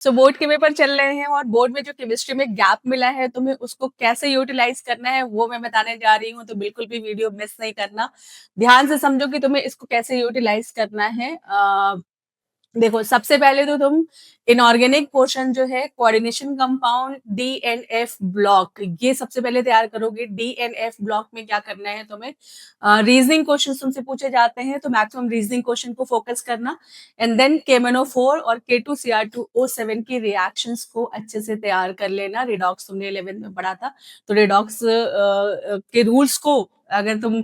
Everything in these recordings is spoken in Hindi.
सो बोर्ड के पेपर चल रहे हैं और बोर्ड में जो केमिस्ट्री में गैप मिला है तुम्हें उसको कैसे यूटिलाइज करना है वो मैं बताने जा रही हूँ, तो बिल्कुल भी वीडियो मिस नहीं करना। ध्यान से समझो कि तुम्हें इसको कैसे यूटिलाइज करना है। देखो, सबसे पहले तो तुम इनऑर्गेनिक पोर्शन जो है कोऑर्डिनेशन कंपाउंड डीएनएफ ब्लॉक, ये सबसे पहले तैयार करोगे। डीएनएफ ब्लॉक में क्या करना है तुम्हें, रीजनिंग क्वेश्चन तुमसे पूछे जाते हैं, तो मैक्सिमम रीजनिंग क्वेश्चन को फोकस करना। एंड देन KMnO4 और K2Cr2O7 की रिएक्शंस को अच्छे से तैयार कर लेना। रिडॉक्स तुमने 11th में पढ़ा था, तो रिडॉक्स के रूल्स को अगर तुम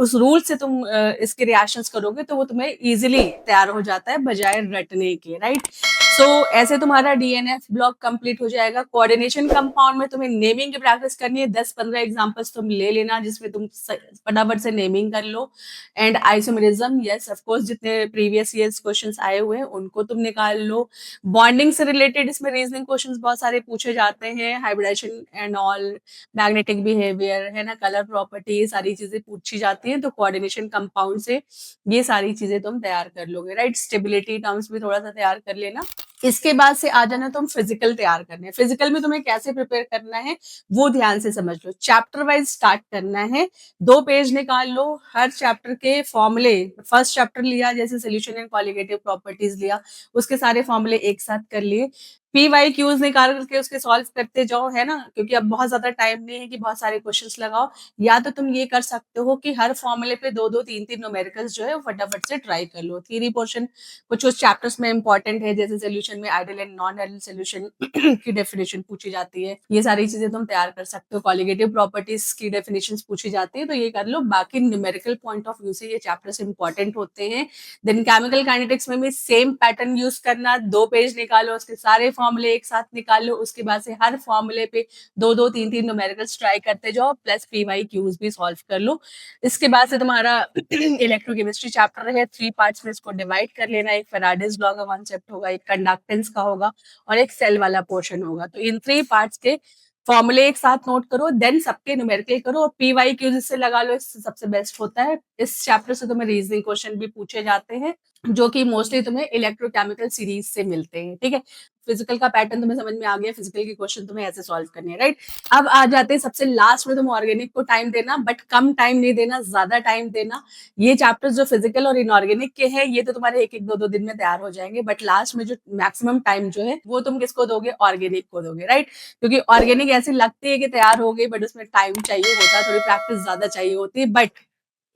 उस रूल से तुम इसके रिएक्शंस करोगे तो वो तुम्हें इजीली तैयार हो जाता है बजाय रटने के, राइट। सो ऐसे तुम्हारा डीएनएफ ब्लॉक कंप्लीट हो जाएगा। कोऑर्डिनेशन कंपाउंड में तुम्हें नेमिंग की प्रैक्टिस करनी है। 10-15 एग्जांपल्स तुम ले लेना जिसमें तुम फटाफट से नेमिंग कर लो। And isomerism, yes of course, जितने प्रीवियस ईयर्स क्वेश्चंस आए हुए हैं उनको तुम निकाल लो। बॉन्डिंग से रिलेटेड इसमें रीजनिंग क्वेश्चंस बहुत सारे पूछे जाते हैं, hybridisation and all, magnetic behaviour है ना, कलर प्रॉपर्टी, सारी चीजें पूछी जाती हैं। तो कोऑर्डिनेशन कंपाउंड से ये सारी चीजें तुम तैयार कर लोगे, राइट। स्टेबिलिटी टर्म्स भी थोड़ा सा तैयार कर लेना। इसके बाद से आ जाना तुम फिजिकल तैयार करने। फिजिकल में तुम्हें कैसे प्रिपेयर करना है वो ध्यान से समझ लो। चैप्टर वाइज स्टार्ट करना है। 2 पेज निकाल लो, हर चैप्टर के फॉर्मूले। फर्स्ट चैप्टर लिया जैसे सोल्यूशन एंड कॉलिगेटिव प्रॉपर्टीज लिया, उसके सारे फॉर्मूले एक साथ कर लिए। PYQs निकाल करके उसके सॉल्व करते जाओ, है ना, क्योंकि अब बहुत ज्यादा टाइम नहीं है कि बहुत सारे क्वेश्चंस लगाओ। या तो तुम ये कर सकते हो कि हर फॉर्मूले पे 2-2 3-3 न्यूमेरिकल्स जो है वो फटाफट से ट्राई कर लो। थ्योरी पोर्शन कुछ उस चैप्टर्स में इंपॉर्टेंट है, जैसे सोल्यूशन में ideal and non ideal solution की डेफिनेशन पूछी जाती है, ये सारी चीजें तुम तैयार कर सकते हो। कॉलिगेटिव प्रॉपर्टीज की डेफिनेशन पूछी जाती है, तो ये कर लो। बाकी न्यूमेरिकल पॉइंट ऑफ व्यू से ये चैप्टर्स इंपॉर्टेंट होते हैं। देन केमिकल काइनेटिक्स में भी सेम पैटर्न यूज करना। 2 पेज निकालो, उसके सारे फॉर्मूले एक साथ निकालो, उसके बाद से हर फॉर्मूले पे 2-2 3-3 न्यूमेरिकल्स ट्राई करते जाओ, प्लस PYQs भी सॉल्व कर लो। इसके बाद से तुम्हारा इलेक्ट्रोकेमिस्ट्री चैप्टर है। 3 पार्ट्स में इसको डिवाइड कर लेना। एक फेराडेज लॉ का कॉन्सेप्ट होगा, एक कंडक्टेंस का होगा और एक सेल वाला पोर्शन होगा। तो इन 3 पार्ट्स के फॉर्मूले एक साथ नोट करो, देन सबके न्यूमेरिकल करो और PYQ जिससे लगा लो, इससे सबसे बेस्ट होता है। इस चैप्टर से तुम्हें रीजनिंग क्वेश्चन भी पूछे जाते हैं जो कि मोस्टली तुम्हें इलेक्ट्रोकेमिकल सीरीज से मिलते हैं, ठीक है। फिजिकल का पैटर्न तुम्हें समझ में आ गया, फिजिकल के क्वेश्चन तुम्हें ऐसे सॉल्व करने हैं, राइट। अब आ जाते हैं सबसे लास्ट में, तुम ऑर्गेनिक को टाइम देना, बट कम टाइम नहीं देना, ज्यादा टाइम देना। ये चैप्टर्स जो फिजिकल और इनऑर्गेनिक के हैं ये तो तुम्हारे 1-1 2-2 दिन में तैयार हो जाएंगे, बट लास्ट में जो मैक्सिमम टाइम जो है वो तुम किसको दोगे, ऑर्गेनिक को दोगे, राइट। क्योंकि ऑर्गेनिक ऐसी लगती है कि तैयार हो गई, बट उसमें टाइम चाहिए होता है, थोड़ी प्रैक्टिस ज्यादा चाहिए होती है। बट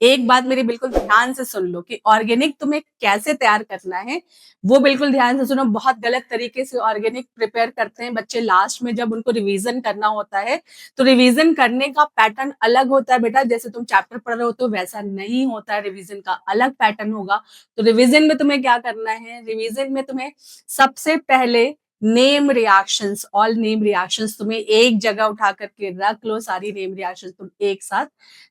एक बात मेरी बिल्कुल ध्यान से सुन लो कि ऑर्गेनिक तुम्हें कैसे तैयार करना है, वो बिल्कुल ध्यान से सुनो। बहुत गलत तरीके से ऑर्गेनिक प्रिपेयर करते हैं बच्चे, लास्ट में जब उनको रिवीजन करना होता है तो रिवीजन करने का पैटर्न अलग होता है बेटा। जैसे तुम चैप्टर पढ़ रहे हो तो वैसा नहीं होता है, रिवीजन का अलग पैटर्न होगा। तो रिवीजन में तुम्हें क्या करना है, रिवीजन में तुम्हें सबसे पहले name reactions, all name reactions तुम्हें एक जगह उठा करके रख लो। सारी नेम रिएक्शंस तुम एक साथ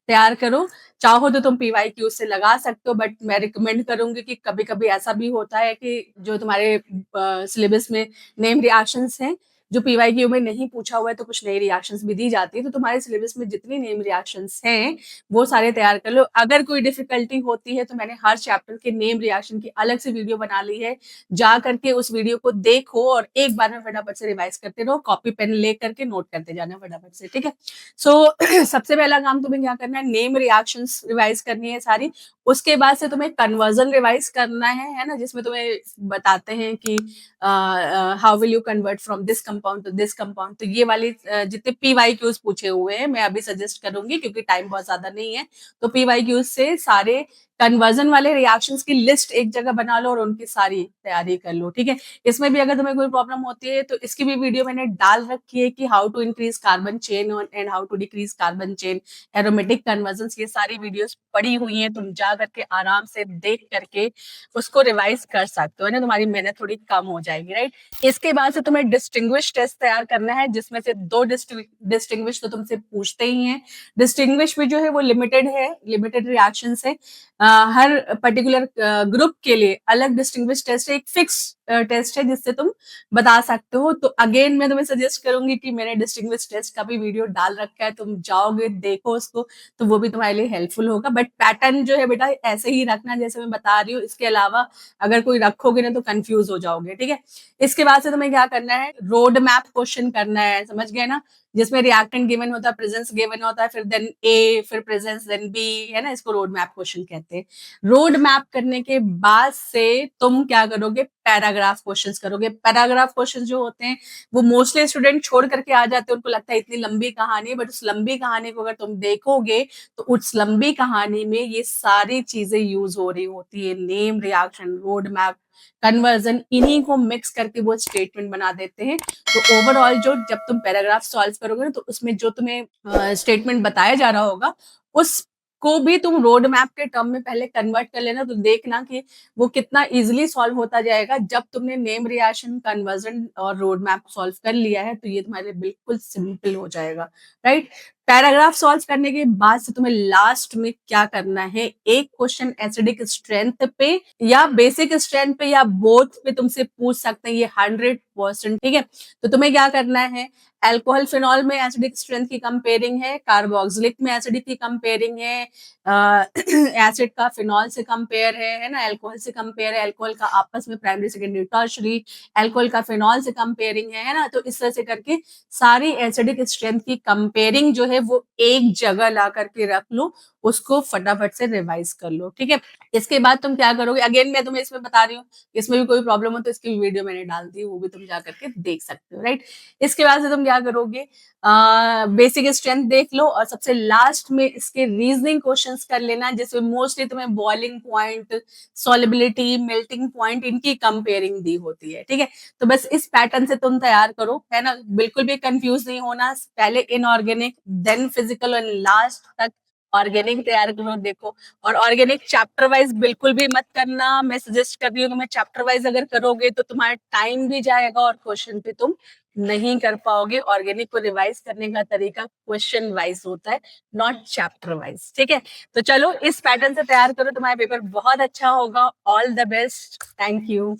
तैयार करो। चाहो तो तुम PYQ से लगा सकते हो, बट मैं रिकमेंड करूंगी कि कभी कभी ऐसा भी होता है कि जो तुम्हारे सिलेबस में नेम रिएक्शंस हैं जो PYQ में नहीं पूछा हुआ है, तो कुछ नई रिएक्शंस भी दी जाती है। तो तुम्हारे सिलेबस में जितनी नेम रिएक्शंस हैं वो सारे तैयार कर लो। अगर कोई डिफिकल्टी होती है तो मैंने हर चैप्टर के नेम रिएक्शन की अलग से वीडियो बना ली है, जा करके उस वीडियो को देखो और एक बार में फटाफट से रिवाइज करते रहो। कॉपी पेन ले करके नोट करते जाना फटाफट से, ठीक है। सो सबसे पहला काम तुम्हें क्या करना है, नेम रिएक्शंस रिवाइज करनी है सारी। उसके बाद से तुम्हें कन्वर्जन रिवाइज करना है ना, जिसमें तुम्हें बताते हैं कि how will you convert from this compound to this compound. तो ये वाली जितने PYQs पूछे हुए हैं मैं अभी सजेस्ट करूंगी, क्योंकि टाइम बहुत ज्यादा नहीं है। तो PYQs से सारे कन्वर्जन वाले रिएक्शंस की लिस्ट एक जगह बना लो और उनकी सारी तैयारी कर लो, ठीक है। इसमें भी अगर तुम्हें कोई प्रॉब्लम होती है तो इसकी भी वीडियो मैंने डाल रखी है कि how to increase carbon chain and how to decrease carbon chain, aromatic conversion, ये सारी वीडियोस पड़ी हुई हैं। तुम जा करके आराम से देख करके उसको रिवाइज कर सकते हो ना, तुम्हारी मेहनत थोड़ी कम हो जाएगी, राइट। इसके बाद से तुम्हें डिस्टिंग्विश टेस्ट तैयार करना है, जिसमें से 2 डिस्टिंग्विश तो तुमसे पूछते ही हैं। डिस्टिंग्विश भी जो है वो लिमिटेड है, लिमिटेड रिएक्शंस है। हर पर्टिकुलर ग्रुप के लिए अलग डिस्टिंग्विश टेस्ट है, एक फिक्स टेस्ट है जिससे तुम बता सकते हो। तो अगेन मैं तुम्हें सजेस्ट करूंगी कि मैंने डिस्टिंग्विश टेस्ट का भी वीडियो डाल रखा है, तुम जाओगे देखो उसको, तो वो भी तुम्हारे लिए हेल्पफुल होगा। बट पैटर्न जो है बेटा ऐसे ही रखना जैसे मैं बता रही हूँ, इसके अलावा अगर कोई रखोगे ना तो कंफ्यूज हो जाओगे, ठीक है। इसके बाद से तुम्हें क्या करना है, रोड मैप क्वेश्चन करना है, समझ गए ना, जिसमें रिएक्टेंट गिवन होता है, प्रेजेंस गिवन होता है, फिर देन ए, फिर प्रेजेंस, देन बी, है ना, इसको रोड मैप क्वेश्चन कहते हैं। रोड मैप करने के बाद से तुम क्या करोगे, पैराग्राफ क्वेश्चंस करोगे। पैराग्राफ क्वेश्चन जो होते हैं वो मोस्टली स्टूडेंट छोड़ करके आ जाते हैं, उनको लगता है इतनी लंबी कहानी, बट उस लंबी कहानी को अगर तुम देखोगे तो उस लंबी कहानी में ये सारी चीजें यूज हो रही होती है, name, reaction, road map, conversion, इन्हीं को मिक्स करके वो स्टेटमेंट बना देते हैं। तो ओवरऑल जो जब तुम पैराग्राफ सॉल्व करोगे ना तो उसमें जो तुम्हें स्टेटमेंट बताया जा रहा होगा उसको भी तुम रोड मैप के टर्म में पहले कन्वर्ट कर लेना, तो देखना कि वो कितना इजिली सॉल्व होता जाएगा। जब तुमने नेम, रिएक्शन, कन्वर्जन और रोड मैप सॉल्व कर लिया है तो ये तुम्हारे लिए बिल्कुल सिंपल हो जाएगा, राइट। पैराग्राफ सॉल्व करने के बाद से तुम्हें लास्ट में क्या करना है, एक क्वेश्चन एसिडिक स्ट्रेंथ पे या बेसिक स्ट्रेंथ पे या बोथ पे तुमसे पूछ सकते हैं, ये 100%, ठीक है। तो तुम्हें क्या करना है, अल्कोहल फिनॉल में एसिडिक स्ट्रेंथ की कंपेयरिंग है, कार्बोक्सिलिक में एसिडिक की कंपेयरिंग है, एसिड का फिनॉल से कंपेयर है ना, अल्कोहल से कंपेयर है, अल्कोहल का आपस में प्राइमरी, सेकेंडरी, टर्शियरी, अल्कोहल का फिनॉल से कंपेयरिंग है ना। तो इस तरह से करके सारी एसिडिक स्ट्रेंथ की कंपेयरिंग जो है वो एक जगह ला करके रख लो, उसको फटाफट से रिवाइज कर लो, ठीक है। इसके बाद तुम क्या करोगे, अगेन मैं तुम्हें इसमें बता रही हूँ, इसमें भी कोई प्रॉब्लम हो तो इसकी भी वीडियो मैंने डाल दी, वो भी तुम जा करके देख सकते हो, राइट। इसके बाद से तुम क्या करोगे, बेसिक स्ट्रेंथ देख लो और सबसे लास्ट में इसके रीजनिंग क्वेश्चंस कर लेना, जिसमें मोस्टली तुम्हें boiling point, solubility, melting point, इनकी कंपेयरिंग दी होती है, ठीक है। तो बस इस पैटर्न से तुम तैयार करो, है ना, बिल्कुल भी कंफ्यूज नहीं होना, पहले इनऑर्गेनिक देन फिजिकल और लास्ट तक ऑर्गेनिक तैयार करो, देखो। और ऑर्गेनिक चैप्टर वाइज बिल्कुल भी मत करना, मैं सजेस्ट कर रही हूँ तुम्हें चैप्टर वाइज अगर करोगे तो तुम्हारा टाइम भी जाएगा और क्वेश्चन पे तुम नहीं कर पाओगे। ऑर्गेनिक को रिवाइज करने का तरीका क्वेश्चन वाइज होता है, नॉट चैप्टर वाइज, ठीक है। तो चलो इस पैटर्न से तैयार करो, तुम्हारा पेपर बहुत अच्छा होगा। All the best, thank you.